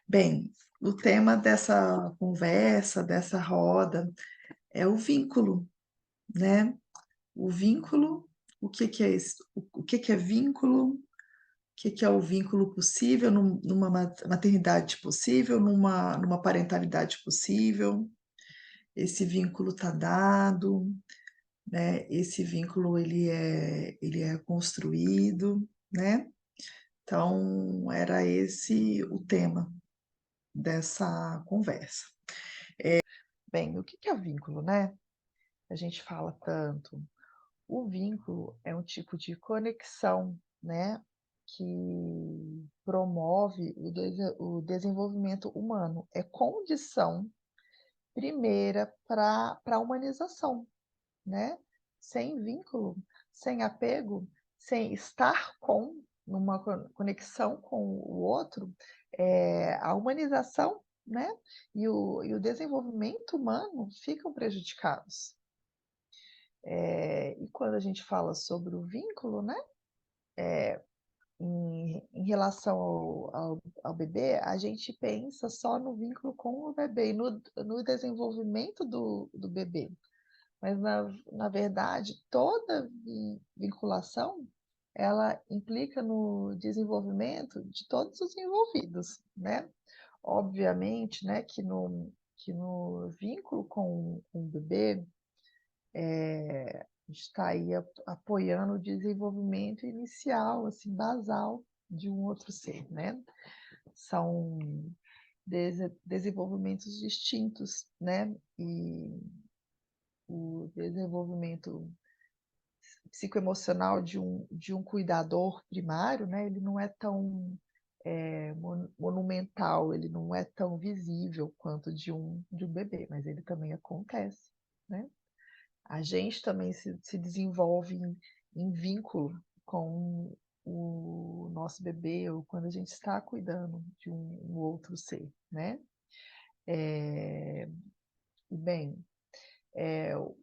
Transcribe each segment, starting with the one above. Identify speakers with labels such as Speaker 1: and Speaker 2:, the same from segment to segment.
Speaker 1: Bem, o tema dessa conversa, dessa roda, é o vínculo, né? O vínculo, o que que é isso? O que que é vínculo? O que que é o vínculo possível numa maternidade possível, numa parentalidade possível? Esse vínculo está dado, né? Esse vínculo ele é construído, né? Então, era esse o tema dessa conversa. Bem, o que que é vínculo, né? A gente fala tanto. O vínculo é um tipo de conexão, né, que promove o desenvolvimento humano. É condição primeira para a humanização, né? Sem vínculo, sem apego, sem estar com, numa conexão com o outro, a humanização, né, e o desenvolvimento humano ficam prejudicados. E quando a gente fala sobre o vínculo, né, em relação ao bebê, a gente pensa só no vínculo com o bebê e no desenvolvimento do bebê. Mas, na verdade, toda vinculação, ela implica no desenvolvimento de todos os envolvidos, né? Obviamente, né, que no vínculo com o bebê, a gente está aí apoiando o desenvolvimento inicial, assim, basal de um outro ser, né? São desenvolvimentos distintos, né? E o desenvolvimento psicoemocional de um cuidador primário, né? Ele não é tão monumental, ele não é tão visível quanto de um bebê, mas ele também acontece, né? A gente também se desenvolve em vínculo com o nosso bebê ou quando a gente está cuidando de um outro ser, né? Bem, o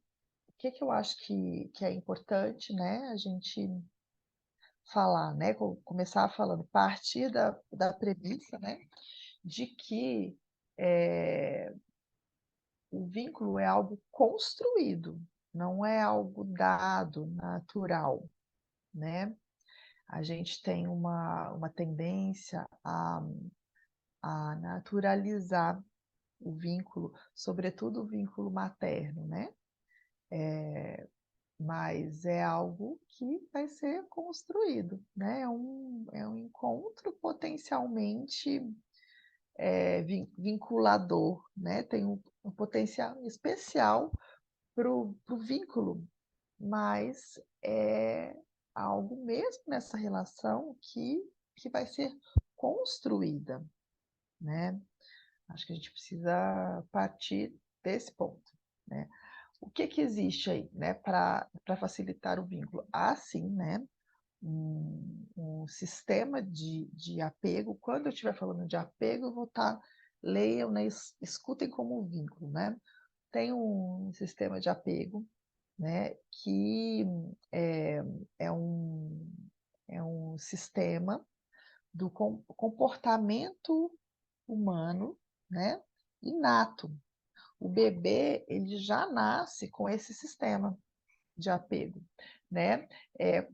Speaker 1: que eu acho que é importante, né, a gente falar, né, começar falando, partir da premissa, né, de que o vínculo é algo construído, não é algo dado, natural, né? A gente tem uma tendência a naturalizar o vínculo, sobretudo o vínculo materno, né? Mas é algo que vai ser construído, né? É um encontro potencialmente vinculador, né? Tem um potencial especial para o vínculo, mas é algo mesmo nessa relação que vai ser construída, né? Acho que a gente precisa partir desse ponto, né? O que existe aí, né, para facilitar o vínculo? Há sim, né, um sistema de apego. Quando eu estiver falando de apego, eu vou estar, leiam, né, escutem como vínculo, né? Tem um sistema de apego, né, que é, é um, é um sistema do comportamento humano, né, inato. O bebê, ele já nasce com esse sistema de apego, né?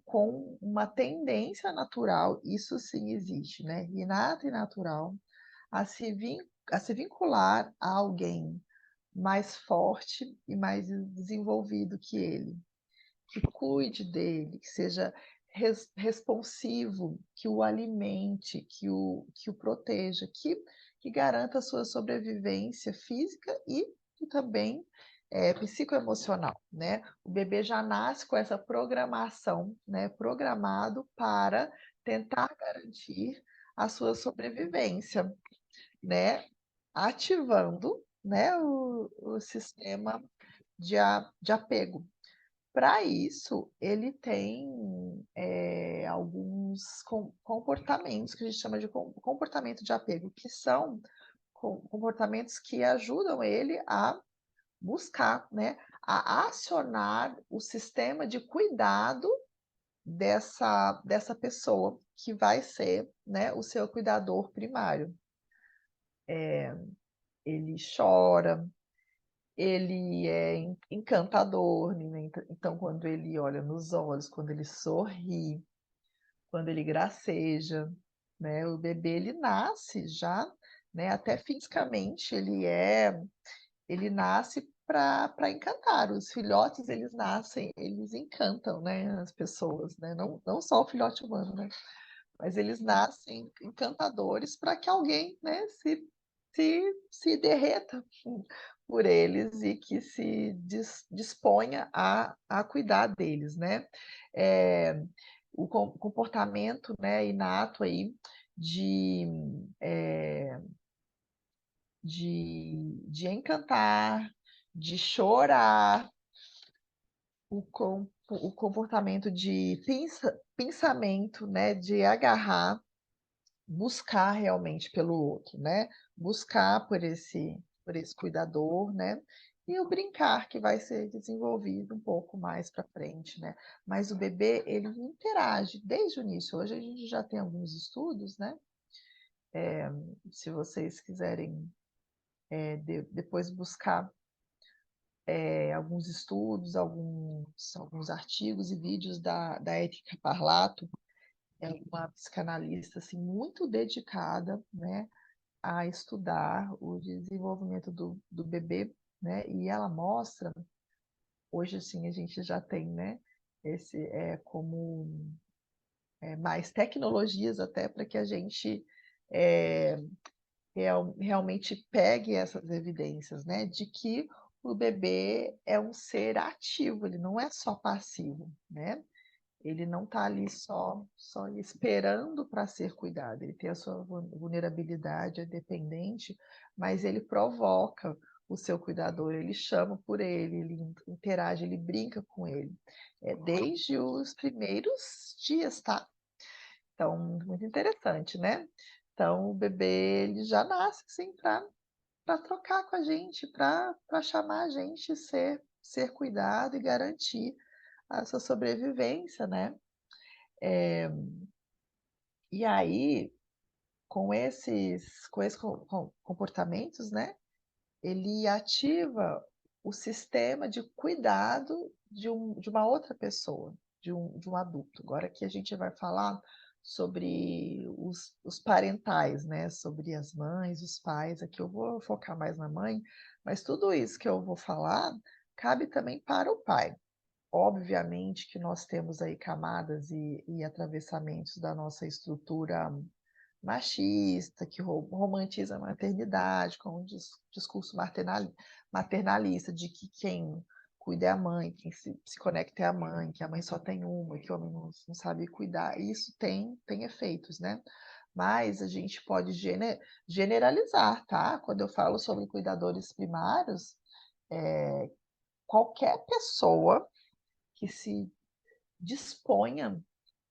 Speaker 1: Com uma tendência natural, isso sim existe, né? Inata e natural, a se vincular a alguém mais forte e mais desenvolvido que ele, que cuide dele, que seja responsivo, que o alimente, que o proteja, que garanta a sua sobrevivência física e também psicoemocional, né? O bebê já nasce com essa programação, né? Programado para tentar garantir a sua sobrevivência, né? Ativando, né, o sistema de apego. Para isso, ele tem alguns comportamentos que a gente chama de comportamento de apego, que são comportamentos que ajudam ele a buscar, né, a acionar o sistema de cuidado dessa pessoa que vai ser, né, o seu cuidador primário. Ele chora, ele é encantador, né? Então, quando ele olha nos olhos, quando ele sorri, quando ele graceja, né? O bebê ele nasce já, né? Até fisicamente ele nasce para encantar. Os filhotes eles nascem, eles encantam, né? As pessoas, né? Não só o filhote humano, né? Mas eles nascem encantadores para que alguém, né? Se derreta por eles e que se disponha a cuidar deles, né? É, o comportamento, né, inato aí de, é, de encantar, de chorar, o comportamento de pensamento, né, de agarrar, buscar realmente pelo outro, né? Buscar por esse cuidador, né? E o brincar que vai ser desenvolvido um pouco mais para frente, né? Mas o bebê ele interage desde o início. Hoje a gente já tem alguns estudos, né? Se vocês quiserem depois buscar alguns estudos, alguns artigos e vídeos da Érica Parlato, é uma psicanalista assim muito dedicada, né? A estudar o desenvolvimento do bebê, né? E ela mostra, hoje assim a gente já tem, né? Esse como mais tecnologias até para que a gente é, realmente pegue essas evidências, né? De que o bebê é um ser ativo, ele não é só passivo, né? Ele não está ali só esperando para ser cuidado, ele tem a sua vulnerabilidade, é dependente, mas ele provoca o seu cuidador, ele chama por ele interage, ele brinca com ele. Desde os primeiros dias, tá? Então, muito interessante, né? Então, o bebê ele já nasce assim para trocar com a gente, para chamar a gente ser cuidado e garantir a sua sobrevivência, né? E aí, com esses comportamentos, né, ele ativa o sistema de cuidado de uma outra pessoa, de um adulto. Agora que a gente vai falar sobre os parentais, né, sobre as mães, os pais, aqui eu vou focar mais na mãe, mas tudo isso que eu vou falar cabe também para o pai. Obviamente que nós temos aí camadas e atravessamentos da nossa estrutura machista, que romantiza a maternidade, com um discurso maternalista de que quem cuida é a mãe, quem se conecta é a mãe, que a mãe só tem uma, que o homem não sabe cuidar. Isso tem efeitos, né? Mas a gente pode generalizar, tá? Quando eu falo sobre cuidadores primários, qualquer pessoa que se disponha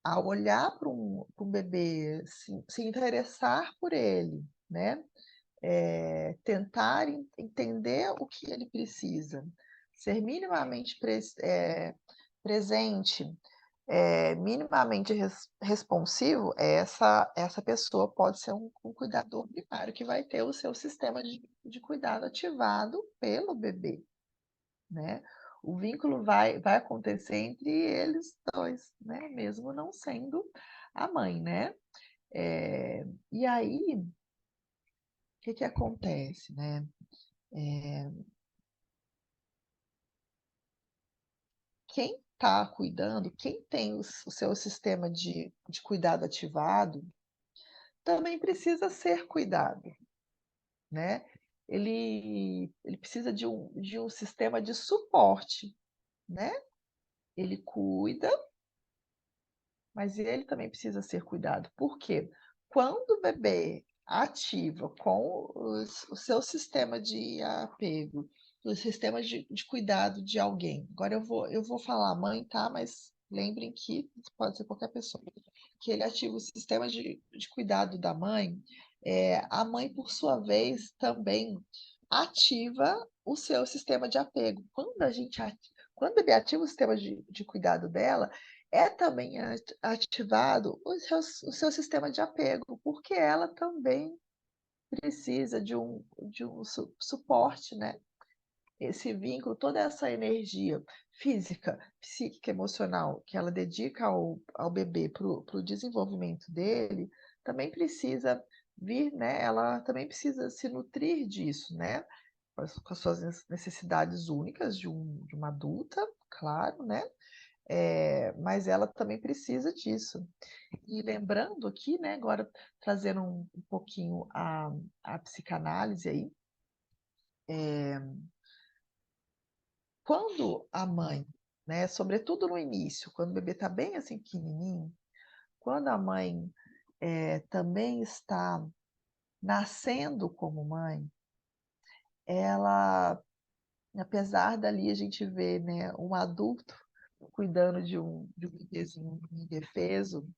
Speaker 1: a olhar para um bebê, se interessar por ele, né? Tentar entender o que ele precisa, ser minimamente presente, minimamente responsivo, essa pessoa pode ser um cuidador primário que vai ter o seu sistema de cuidado ativado pelo bebê, né? O vínculo vai acontecer entre eles dois, né? Mesmo não sendo a mãe, né? E aí, o que acontece, né? Quem está cuidando, quem tem o seu sistema de cuidado ativado, também precisa ser cuidado, né? Ele precisa de um sistema de suporte, né? Ele cuida, mas ele também precisa ser cuidado. Por quê? Quando o bebê ativa com o seu sistema de apego, o sistema de cuidado de alguém. Agora eu vou falar mãe, tá? Mas lembrem que pode ser qualquer pessoa. Que ele ativa o sistema de cuidado da mãe, a mãe, por sua vez, também ativa o seu sistema de apego. Quando o bebê ativa o sistema de cuidado dela, é também ativado o seu sistema de apego, porque ela também precisa de um suporte, né? Esse vínculo, toda essa energia física, psíquica, emocional que ela dedica ao bebê para o desenvolvimento dele, também precisa vir, né? Ela também precisa se nutrir disso, né? Com as suas necessidades únicas de uma adulta, claro, né? Mas ela também precisa disso. E lembrando aqui, né, agora trazendo um pouquinho a psicanálise aí, quando a mãe, né, sobretudo no início, quando o bebê está bem assim pequenininho, quando a mãe também está nascendo como mãe, ela, apesar dali a gente ver, né, um adulto cuidando de um bebezinho indefeso,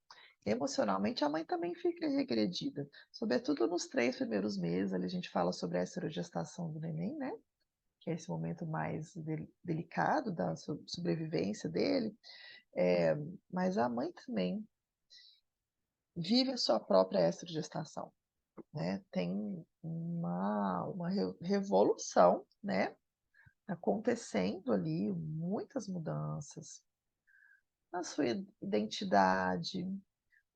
Speaker 1: emocionalmente a mãe também fica regredida, sobretudo nos 3 primeiros meses, ali a gente fala sobre a esterogestação do neném, né? Que é esse momento mais delicado da sobrevivência dele, mas a mãe também vive a sua própria esterogestação, né? Tem uma revolução, né? Acontecendo ali, muitas mudanças na sua identidade,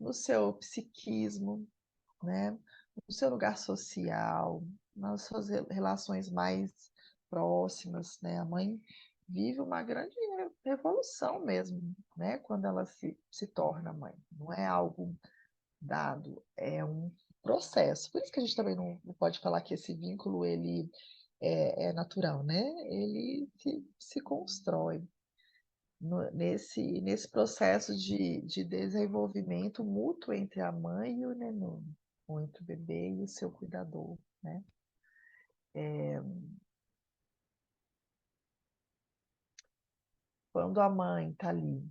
Speaker 1: no seu psiquismo, né? No seu lugar social, nas suas relações mais próximas, né? A mãe vive uma grande revolução mesmo, né? Quando ela se torna mãe. Não é algo dado, é um processo. Por isso que a gente também não pode falar que esse vínculo ele é natural, né? Ele se constrói nesse processo de desenvolvimento mútuo entre a mãe e o neném, ou entre o bebê e o seu cuidador, né? Quando a mãe está ali,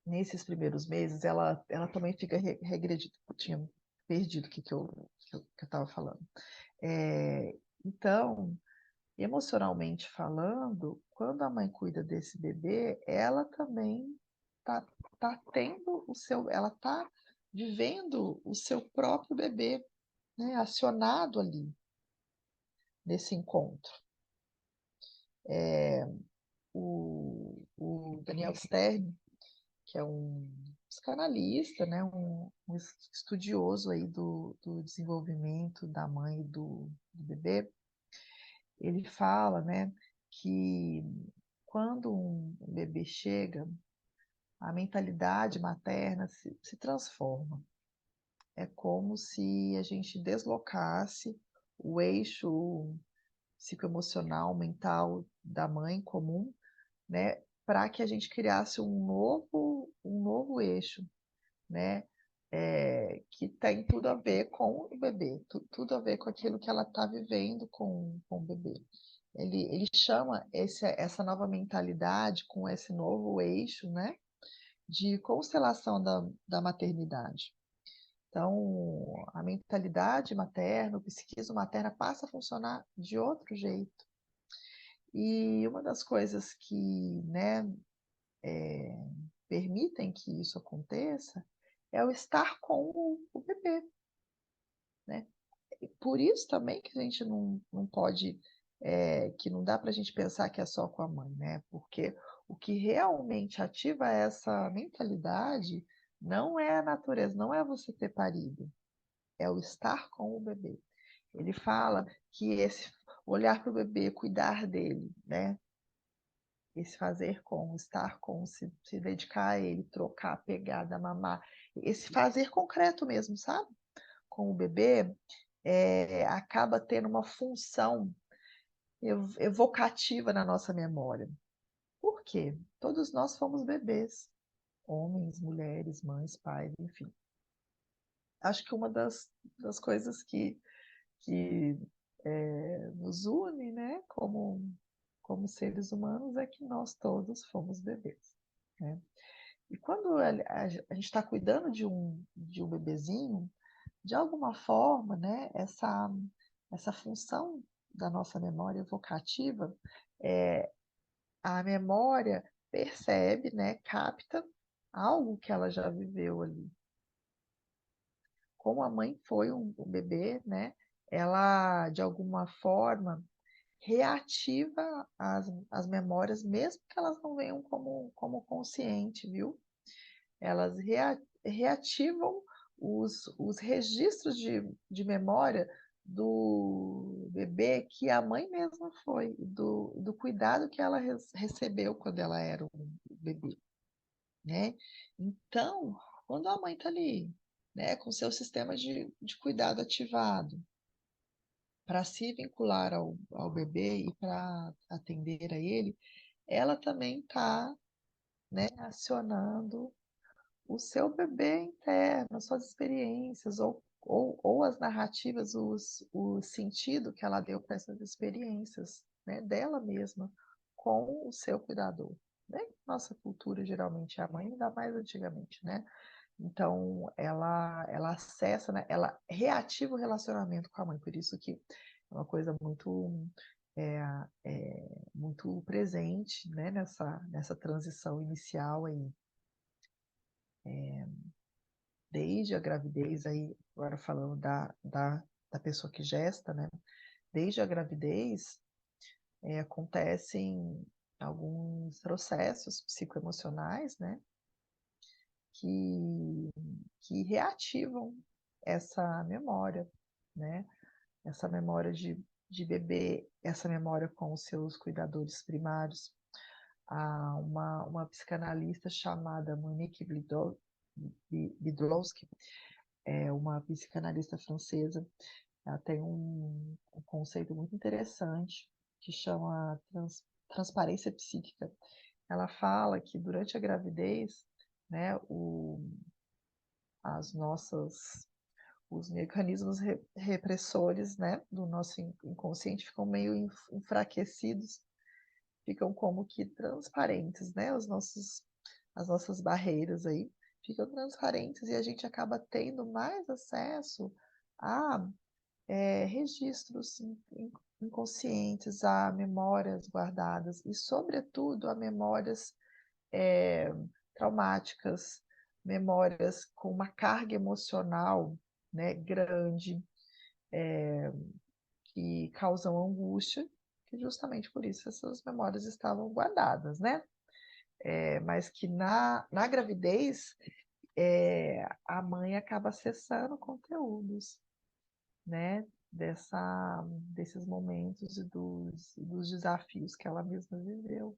Speaker 1: nesses primeiros meses, ela também fica regredida. Eu tinha perdido o que eu estava falando. Então, emocionalmente falando, quando a mãe cuida desse bebê, ela também está tendo ela está vivendo o seu próprio bebê, né, acionado ali nesse encontro. O Daniel Stern, que é um psicanalista, né, um estudioso aí do desenvolvimento da mãe e do bebê, ele fala, né, que quando um bebê chega, a mentalidade materna se transforma. É como se a gente deslocasse o eixo psicoemocional, mental da mãe comum, né, para que a gente criasse um novo eixo, né, que tem tudo a ver com o bebê, tudo a ver com aquilo que ela está vivendo com o bebê. Ele chama essa nova mentalidade com esse novo eixo, né, de constelação da maternidade. Então, a mentalidade materna, o psiquismo materno passa a funcionar de outro jeito. E uma das coisas que, né, permitem que isso aconteça é o estar com o bebê, né? E por isso também que a gente não pode, que não dá para a gente pensar que é só com a mãe, né? Porque o que realmente ativa essa mentalidade não é a natureza, não é você ter parido, é o estar com o bebê. Ele fala que esse olhar para o bebê, cuidar dele, né? Esse fazer com, estar com, se dedicar a ele, trocar, pegar, dar mamar, esse fazer concreto mesmo, sabe? Com o bebê, acaba tendo uma função evocativa na nossa memória. Por quê? Todos nós fomos bebês, homens, mulheres, mães, pais, enfim. Acho que uma das coisas que nos une, né, como seres humanos, é que nós todos fomos bebês, né? E quando a gente está cuidando de um bebezinho, de alguma forma, né, essa função da nossa memória evocativa, a memória percebe, né, capta algo que ela já viveu ali. Como a mãe foi um bebê, né, ela, de alguma forma, reativa as memórias, mesmo que elas não venham como consciente, viu? Elas reativam os registros de memória do bebê que a mãe mesma foi, do cuidado que ela recebeu quando ela era um bebê, né? Então, quando a mãe está ali, né, com seu sistema de cuidado ativado, para se vincular ao bebê e para atender a ele, ela também está, né, acionando o seu bebê interno, as suas experiências, ou as narrativas, o sentido que ela deu para essas experiências, né, dela mesma, com o seu cuidador. Né? Nossa cultura geralmente é a mãe, ainda mais antigamente, né? Então, ela acessa, né? Ela reativa o relacionamento com a mãe, por isso que é uma coisa é, muito presente, né? Nessa transição inicial aí. Desde a gravidez, aí, agora falando da pessoa que gesta, né? Desde a gravidez, acontecem alguns processos psicoemocionais, né? Que, que reativam essa memória, né? Essa memória de bebê, essa memória com os seus cuidadores primários. Há uma psicanalista chamada Monique Bidlowski, é uma psicanalista francesa. Ela tem um conceito muito interessante que chama transparência psíquica. Ela fala que durante a gravidez, né, as nossas os mecanismos repressores, né, do nosso inconsciente ficam meio enfraquecidos, ficam como que transparentes, né, as nossas barreiras aí ficam transparentes e a gente acaba tendo mais acesso a registros inconscientes, a memórias guardadas e, sobretudo, a memórias é, traumáticas, memórias com uma carga emocional, né, grande, que causam angústia, que justamente por isso essas memórias estavam guardadas, né? Mas que na gravidez a mãe acaba acessando conteúdos, né? Desses momentos e dos desafios que ela mesma viveu.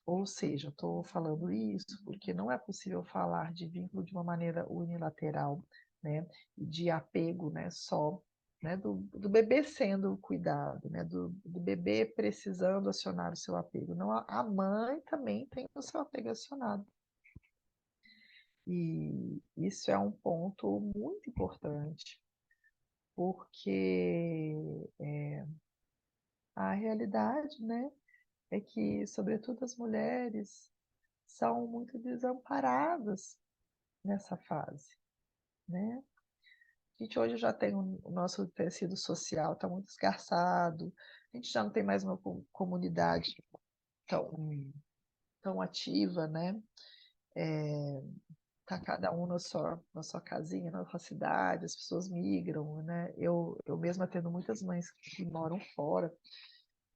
Speaker 1: Ou seja, eu estou falando isso porque não é possível falar de vínculo de uma maneira unilateral, né, de apego, né, só, né, do bebê sendo cuidado, né, do bebê precisando acionar o seu apego. Não, a mãe também tem o seu apego acionado. E isso é um ponto muito importante, porque a realidade, né, é que, sobretudo as mulheres, são muito desamparadas nessa fase, né? A gente hoje já tem o nosso tecido social está muito esgarçado, a gente já não tem mais uma comunidade tão ativa, né? Tá cada um na sua casinha, na sua cidade, as pessoas migram, né? Eu mesma tendo muitas mães que moram fora,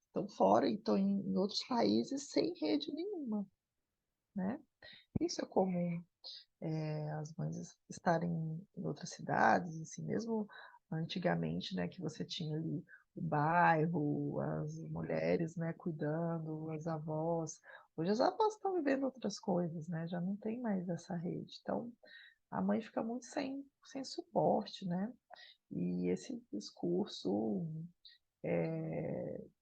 Speaker 1: estão fora e estão em outros países sem rede nenhuma, né? Isso é comum. As mães estarem em outras cidades, assim, mesmo antigamente, né, que você tinha ali o bairro, as mulheres, né, cuidando, as avós. Hoje as avós estão vivendo outras coisas, né, já não tem mais essa rede. Então, a mãe fica muito sem suporte, né? E esse discurso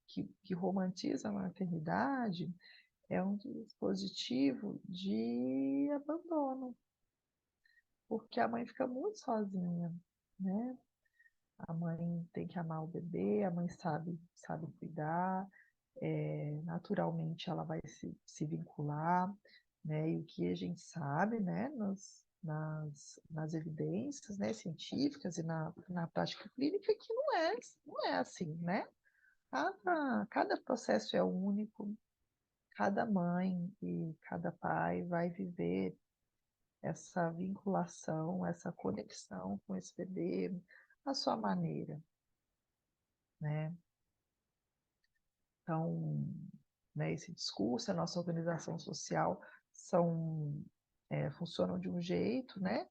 Speaker 1: que romantiza a maternidade é um dispositivo de abandono, porque a mãe fica muito sozinha, né? A mãe tem que amar o bebê, a mãe sabe cuidar, naturalmente ela vai se vincular, né? E o que a gente sabe, né, nas evidências, né, científicas e na prática clínica, é que não é assim, né? Cada processo é único, cada mãe e cada pai vai viver essa vinculação, essa conexão com esse bebê à sua maneira, né? Então, né, esse discurso, a nossa organização social funcionam de um jeito, né,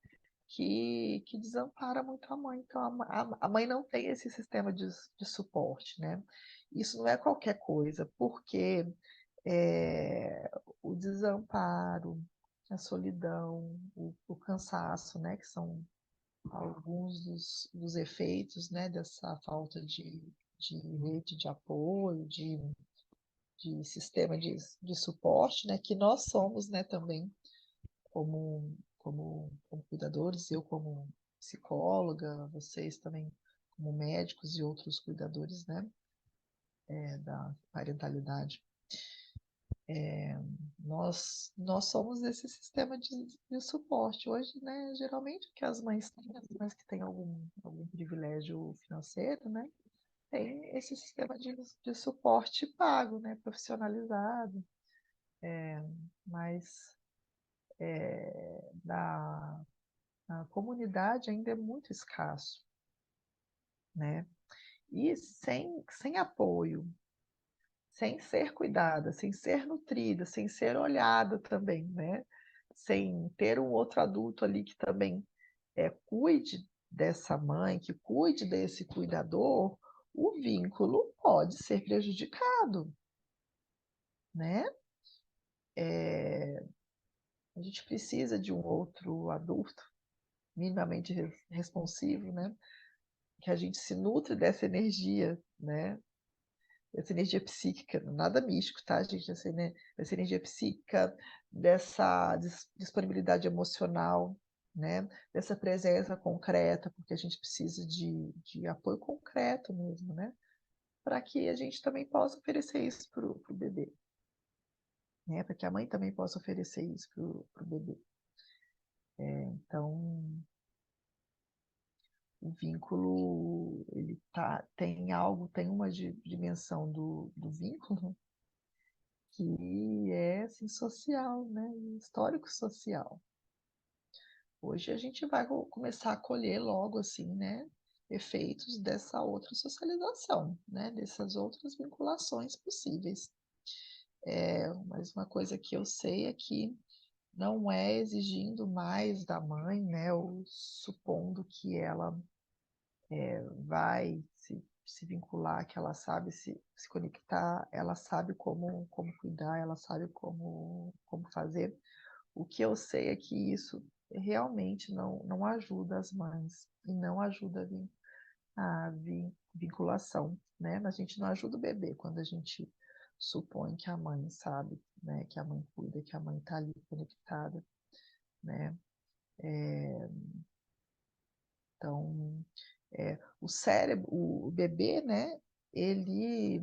Speaker 1: que desampara muito a mãe. Então, a mãe não tem esse sistema de suporte, né? Isso não é qualquer coisa, porque o desamparo, a solidão, o cansaço, né, que são alguns dos efeitos, né, dessa falta de rede de apoio, de sistema de suporte, né, que nós somos, né, também como cuidadores, eu como psicóloga, vocês também como médicos e outros cuidadores, né, da parentalidade. Nós somos esse sistema de suporte. Hoje, né, geralmente o que as mães têm, as mães que têm algum privilégio financeiro, né, tem esse sistema de suporte pago, né, profissionalizado, mas na comunidade ainda é muito escasso, né? E sem apoio, sem ser cuidada, sem ser nutrida, sem ser olhada também, né? Sem ter um outro adulto ali que também cuide dessa mãe, que cuide desse cuidador, o vínculo pode ser prejudicado, né? A gente precisa de um outro adulto minimamente responsivo, né? Que a gente se nutre dessa energia, né? Essa energia psíquica, nada místico, tá, gente? Essa energia psíquica, dessa disponibilidade emocional, né? Dessa presença concreta, porque a gente precisa de apoio concreto mesmo, né? Para que a gente também possa oferecer isso para o bebê, né? Para que a mãe também possa oferecer isso para o bebê. Então, o vínculo, tem uma dimensão do vínculo que é assim, social, né? Histórico social. Hoje a gente vai começar a colher logo assim, né? Efeitos dessa outra socialização, né? Dessas outras vinculações possíveis. Mas uma coisa que eu sei é que não é exigindo mais da mãe, né? Ou supondo que ela vai se vincular, que ela sabe se conectar, ela sabe como cuidar, ela sabe como fazer. O que eu sei é que isso realmente não ajuda as mães e não ajuda a vinculação, né? A gente não ajuda o bebê quando a gente supõe que a mãe sabe, né? Que a mãe cuida, que a mãe está ali conectada, né? Então, o cérebro, o bebê, né? Ele,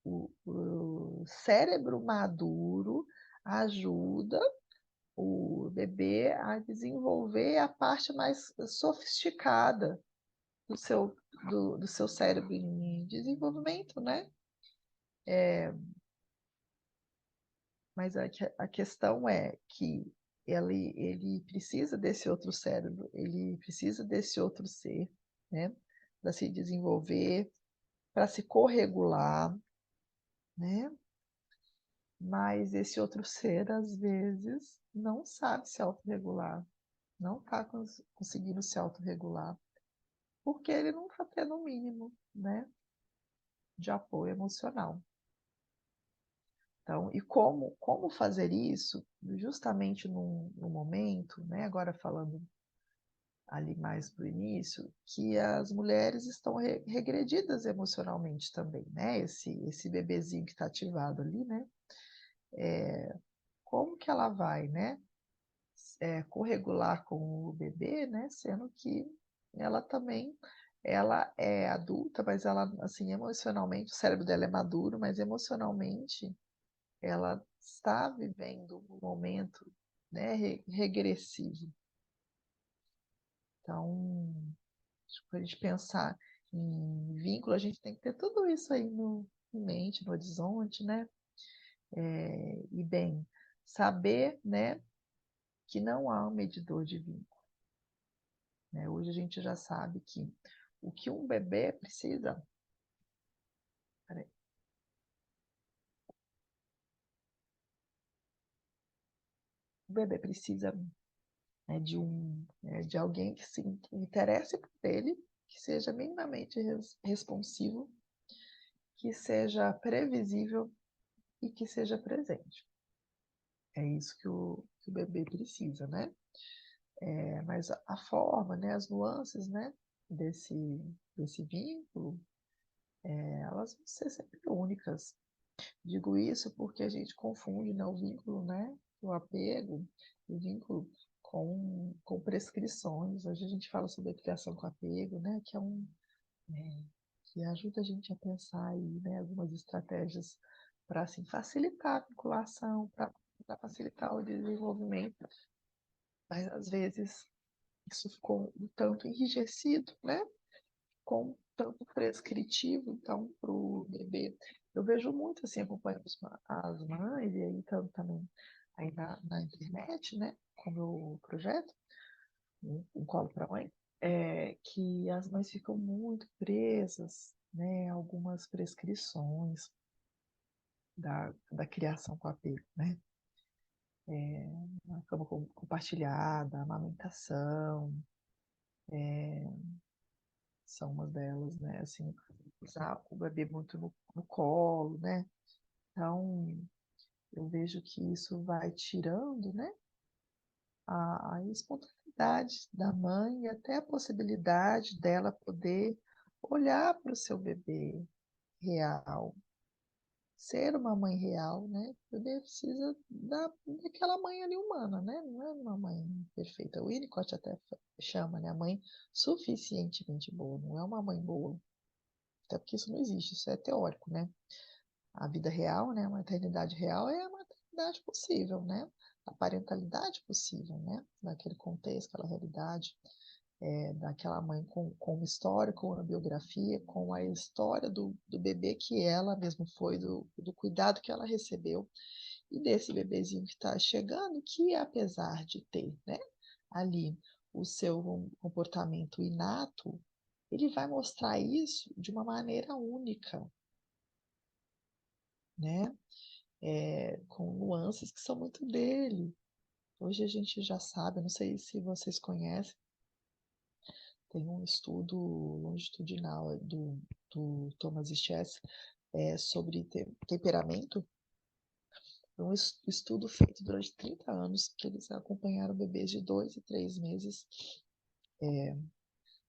Speaker 1: o cérebro maduro ajuda o bebê a desenvolver a parte mais sofisticada do seu, do seu cérebro em desenvolvimento, né? Mas a questão é que ele precisa desse outro cérebro, ele precisa desse outro ser, né? Para se desenvolver, para se corregular, né? Mas esse outro ser, às vezes, não sabe se autorregular, não está conseguindo se autorregular, porque ele não está tendo o mínimo, né, de apoio emocional. Então, e como fazer isso justamente no momento, né, agora falando ali mais para o início, que as mulheres estão regredidas emocionalmente também, né? Esse bebezinho que está ativado ali, né? Como que ela vai, né? Corregular com o bebê, né? Sendo que ela também, ela é adulta, mas ela, assim, emocionalmente, o cérebro dela é maduro, mas emocionalmente ela está vivendo um momento, né, regressivo. Então, para a gente pensar em vínculo, a gente tem que ter tudo isso aí em mente, no horizonte, né? E bem, saber, né, que não há um medidor de vínculo, né? Hoje a gente já sabe que o que um bebê precisa. Peraí. O bebê precisa, né, de alguém que se interesse por ele, que seja minimamente responsivo, que seja previsível e que seja presente. É isso que o bebê precisa, né? Mas a forma, né, as nuances, né, desse vínculo, elas vão ser sempre únicas. Digo isso porque a gente confunde, né, o vínculo, né, o apego, o vínculo com prescrições. Hoje a gente fala sobre a criação com apego, né, é, que ajuda a gente a pensar aí, né, algumas estratégias para assim, facilitar a vinculação, para facilitar o desenvolvimento. Mas às vezes isso ficou um tanto enrijecido, né? Com tanto prescritivo, então, para o bebê. Eu vejo muito, assim, acompanhando as mães, e aí então, também aí na internet, né? Com o meu projeto, um colo para mãe, que as mães ficam muito presas, né? Algumas prescrições da criação com apego, né? A cama compartilhada, a amamentação, são umas delas, né? Assim, usar o bebê muito no colo, né? Então, eu vejo que isso vai tirando, né? A espontaneidade da mãe e até a possibilidade dela poder olhar para o seu bebê real, ser uma mãe real, né? O bebê precisa daquela mãe ali humana, né? Não é uma mãe perfeita. O Winnicott até chama, né? A mãe suficientemente boa, não é uma mãe boa. Até porque isso não existe, isso é teórico, né? A vida real, né? A maternidade real é a maternidade possível, né? A parentalidade possível, né? Naquele contexto, aquela realidade, daquela mãe com uma história, com uma biografia, com a história do bebê que ela mesma foi, do cuidado que ela recebeu, e desse bebezinho que está chegando, que apesar de ter, né, ali o seu comportamento inato, ele vai mostrar isso de uma maneira única, né? Com nuances que são muito dele. Hoje a gente já sabe, eu não sei se vocês conhecem, tem um estudo longitudinal do Thomas Chess sobre temperamento, um estudo feito durante 30 anos, que eles acompanharam bebês de 2 e 3 meses,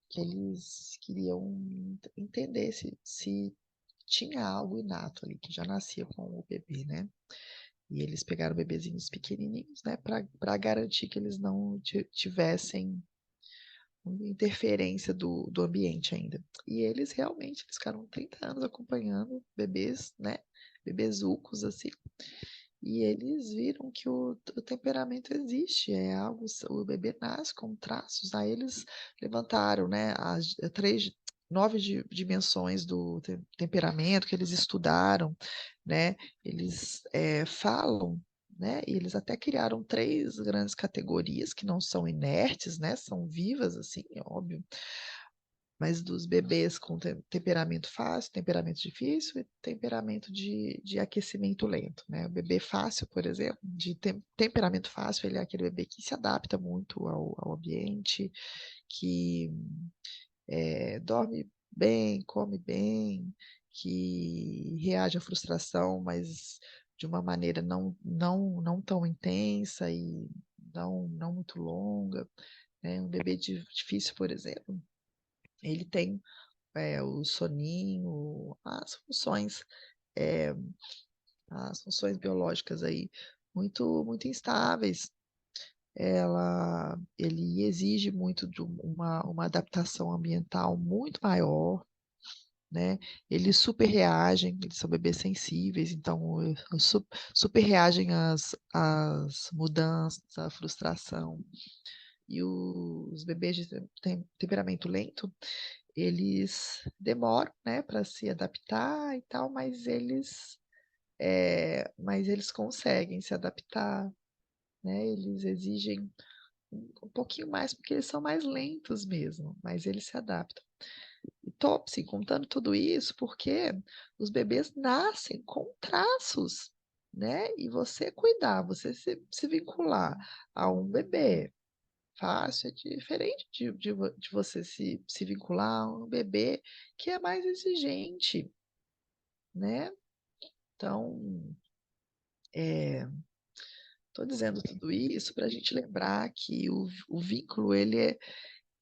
Speaker 1: que eles queriam entender se tinha algo inato ali, que já nascia com o bebê, né? E eles pegaram bebezinhos pequenininhos, né, para garantir que eles não tivessem interferência do ambiente ainda. E eles ficaram 30 anos acompanhando bebês, né, bebezucos assim, e eles viram que o temperamento existe, é algo, o bebê nasce com traços. Aí eles levantaram, né, as 9 dimensões do temperamento que eles estudaram, né, eles falam, né, e eles até criaram 3 grandes categorias que não são inertes, né, são vivas, assim, é óbvio, mas dos bebês com temperamento fácil, temperamento difícil e temperamento de aquecimento lento, né? O bebê fácil, por exemplo, de temperamento fácil, ele é aquele bebê que se adapta muito ao ambiente, que dorme bem, come bem, que reage à frustração, mas de uma maneira não tão intensa e não muito longa, né? Um bebê difícil, por exemplo, ele tem o soninho, é, as funções biológicas aí muito instáveis. Ele exige muito de uma adaptação ambiental muito maior, né? Eles super reagem, eles são bebês sensíveis, então super reagem às mudanças, à frustração. E os bebês de temperamento lento, eles demoram, né, para se adaptar e tal, mas eles conseguem se adaptar, né? Eles exigem um pouquinho mais, porque eles são mais lentos mesmo, mas eles se adaptam. E tô, assim, contando tudo isso porque os bebês nascem com traços, né? E você cuidar, você se vincular a um bebê fácil é diferente de você se vincular a um bebê que é mais exigente, né? Então, estou dizendo tudo isso para a gente lembrar que o vínculo,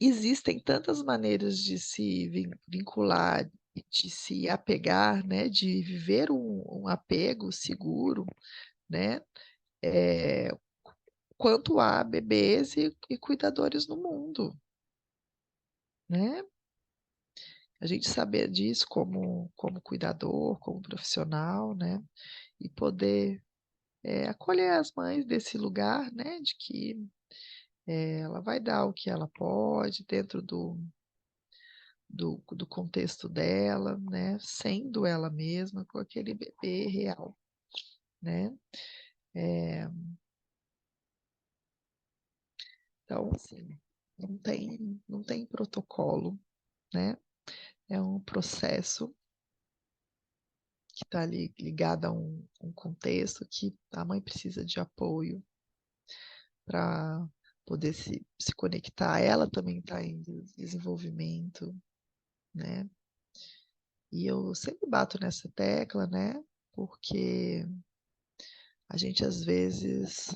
Speaker 1: existem tantas maneiras de se vincular, e de se apegar, né? De viver um apego seguro, né? É, quanto há bebês e cuidadores no mundo, né? A gente saber disso como cuidador, como profissional, né? E poder acolher as mães desse lugar, né? De que ela vai dar o que ela pode dentro do contexto dela, né? Sendo ela mesma com aquele bebê real, né? Então, assim, não tem protocolo, né? É um processo que está ali ligado a um contexto que a mãe precisa de apoio para poder se conectar. Ela também está em desenvolvimento, né? E eu sempre bato nessa tecla, né? Porque a gente às vezes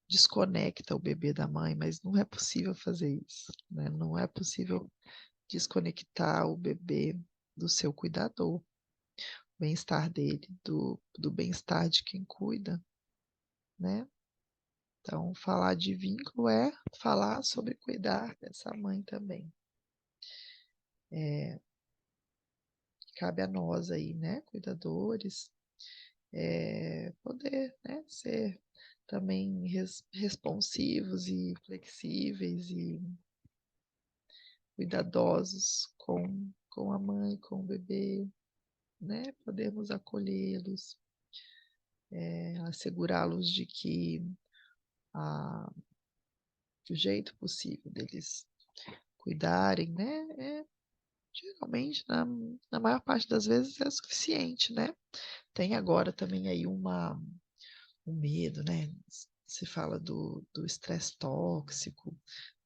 Speaker 1: desconecta o bebê da mãe, mas não é possível fazer isso, né? Não é possível desconectar o bebê do seu cuidador, o bem-estar dele, do bem-estar de quem cuida, né? Então, falar de vínculo é falar sobre cuidar dessa mãe também. Cabe a nós aí, né, cuidadores, poder, né, ser também responsivos e flexíveis e cuidadosos com a mãe, com o bebê, né, podemos acolhê-los, assegurá-los de que o jeito possível deles cuidarem, né, geralmente, na maior parte das vezes, é suficiente, né? Tem agora também aí um medo, né? Se fala do estresse tóxico,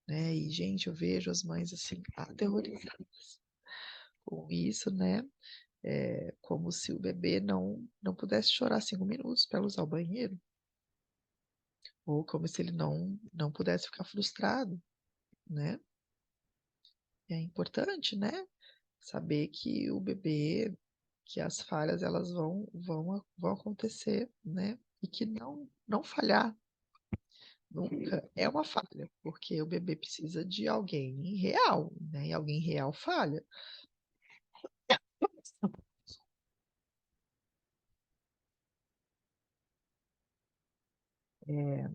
Speaker 1: né? E, gente, eu vejo as mães assim, aterrorizadas com isso, né? Como se o bebê não pudesse chorar 5 minutos para usar o banheiro, ou como se ele não pudesse ficar frustrado, né? É importante, né? Saber que o bebê, que as falhas elas vão acontecer, né? E que não falhar nunca é uma falha, porque o bebê precisa de alguém real, né? E alguém real falha. É,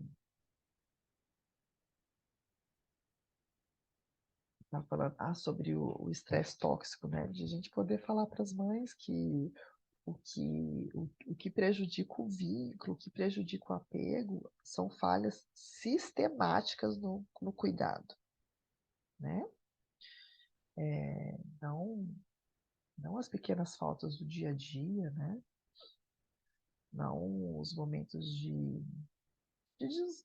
Speaker 1: tá falando sobre o estresse tóxico, né? De a gente poder falar para as mães que o que prejudica o vínculo, o que prejudica o apego, são falhas sistemáticas no cuidado, né? Não, não as pequenas faltas do dia a dia, né? Não os momentos de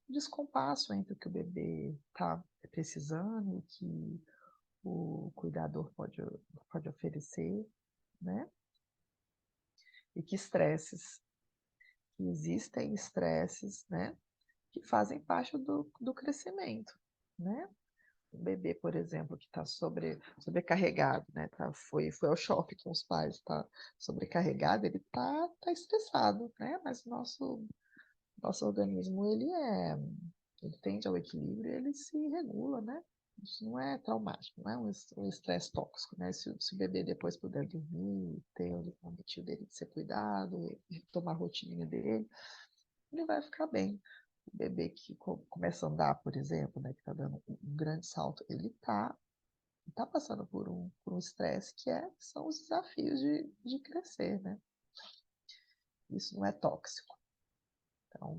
Speaker 1: descompasso entre o que o bebê está precisando e o que o cuidador pode oferecer, né? E que estresses, que existem estresses, né? Que fazem parte do crescimento, né? Um bebê, por exemplo, que está sobrecarregado, né? Foi ao shopping com os pais, está sobrecarregado, ele tá estressado, né? Mas o nosso organismo, ele tende ao equilíbrio, ele se regula, né? Isso não é traumático, não é um estresse tóxico, né? Se o bebê depois puder dormir, ter o momentinho dele de ser cuidado, tomar a rotininha dele, ele vai ficar bem. O bebê que começa a andar, por exemplo, né, que está dando um grande salto, ele tá passando por um estresse são os desafios de crescer, né? Isso não é tóxico. Então,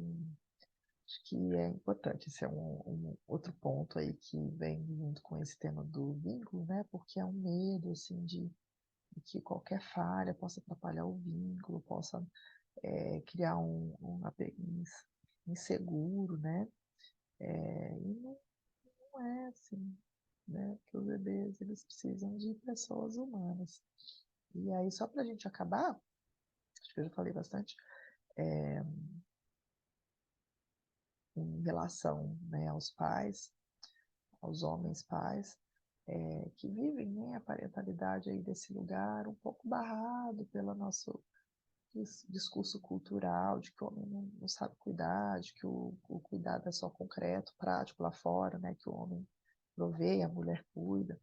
Speaker 1: Acho que é importante, esse é um outro ponto aí que vem junto com esse tema do vínculo, né? Porque é um medo, assim, de que qualquer falha possa atrapalhar o vínculo, possa criar um apego inseguro, né? E não é assim, né? Porque os bebês, eles precisam de pessoas humanas. E aí, só para a gente acabar, acho que eu já falei bastante, em relação, né, aos pais, aos homens pais, que vivem, né, a parentalidade aí desse lugar um pouco barrado pelo nosso discurso cultural de que o homem não sabe cuidar, de que o cuidado é só concreto, prático lá fora, né, que o homem provê, a mulher cuida.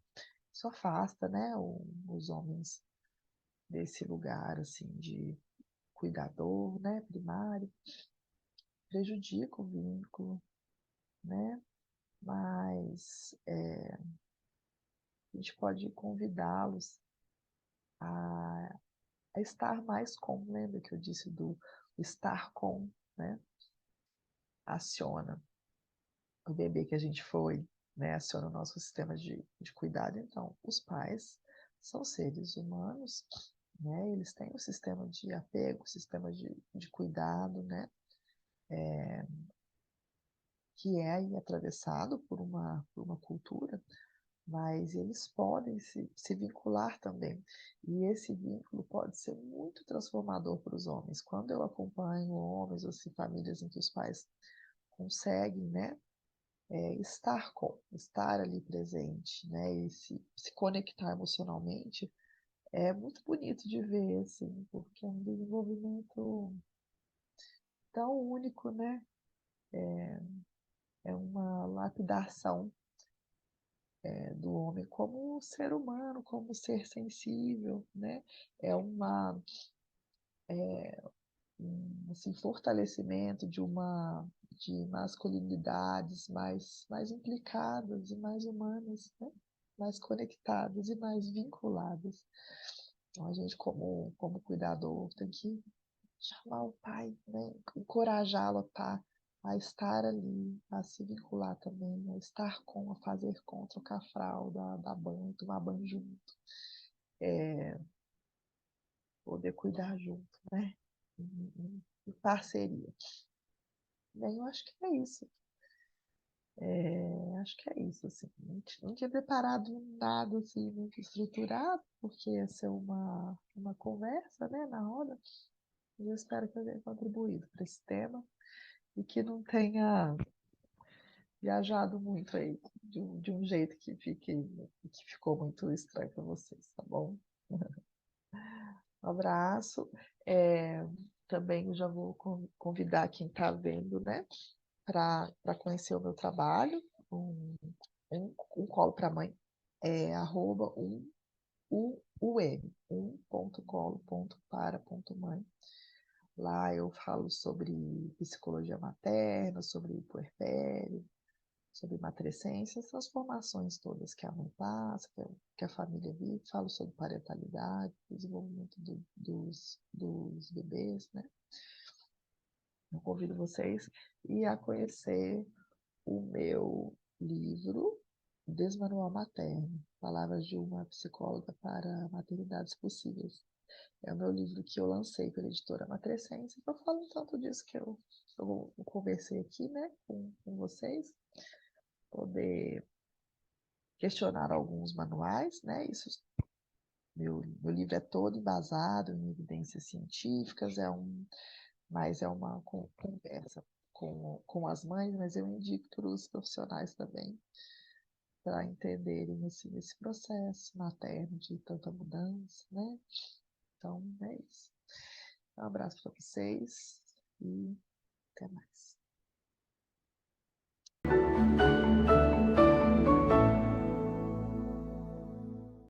Speaker 1: Isso afasta, né, os homens desse lugar assim de cuidador, né, primário, prejudica o vínculo, né? Mas a gente pode convidá-los a, a estar mais com, lembra que eu disse do estar com, né? Aciona o bebê que a gente foi, né? Aciona o nosso sistema de cuidado. Então, os pais são seres humanos, né? Eles têm um sistema de apego, sistema de cuidado, né? Que é aí atravessado por uma cultura, mas eles podem se vincular também. E esse vínculo pode ser muito transformador para os homens. Quando eu acompanho homens ou se famílias em que os pais conseguem, né, estar ali presente, né, e se conectar emocionalmente, é muito bonito de ver, assim, porque é um desenvolvimento tão único, né? É uma lapidação do homem como ser humano, como ser sensível, né? É um assim, fortalecimento de masculinidades mais implicadas e mais humanas, né? Mais conectadas e mais vinculadas. Então, a gente, como cuidador, tem que chamar o pai, né? Encorajá-lo a estar ali, a se vincular também, a estar com, a fazer com, trocar fralda, dar banho, tomar banho junto, poder cuidar junto, né? Em parceria. Bem, eu acho que é isso. Acho que é isso, assim. Não tinha preparado nada assim muito estruturado, porque ia ser uma conversa, né, na roda. E eu espero que eu tenha contribuído para esse tema e que não tenha viajado muito aí de um jeito que ficou muito estranho para vocês, tá bom? Um abraço. É, também eu já vou convidar quem está vendo, né, para conhecer o meu trabalho, um colo para mãe, arroba ponto colo ponto para ponto mãe. Lá eu falo sobre psicologia materna, sobre puerpério, sobre matrescência, essas transformações todas que a mãe passa, que a família vive. Falo sobre parentalidade, desenvolvimento dos bebês, né? Eu convido vocês a conhecer o meu livro Desmanual Materno, Palavras de uma Psicóloga para Maternidades Possíveis. É o meu livro que eu lancei pela editora Matrescência. Eu falo um tanto disso que eu conversei aqui, né, com vocês, poder questionar alguns manuais, né? Meu livro é todo embasado em evidências científicas, mas é uma conversa com as mães, mas eu indico para os profissionais também, para entenderem esse processo materno de tanta mudança, né? Então, é isso. Um abraço para vocês e até mais.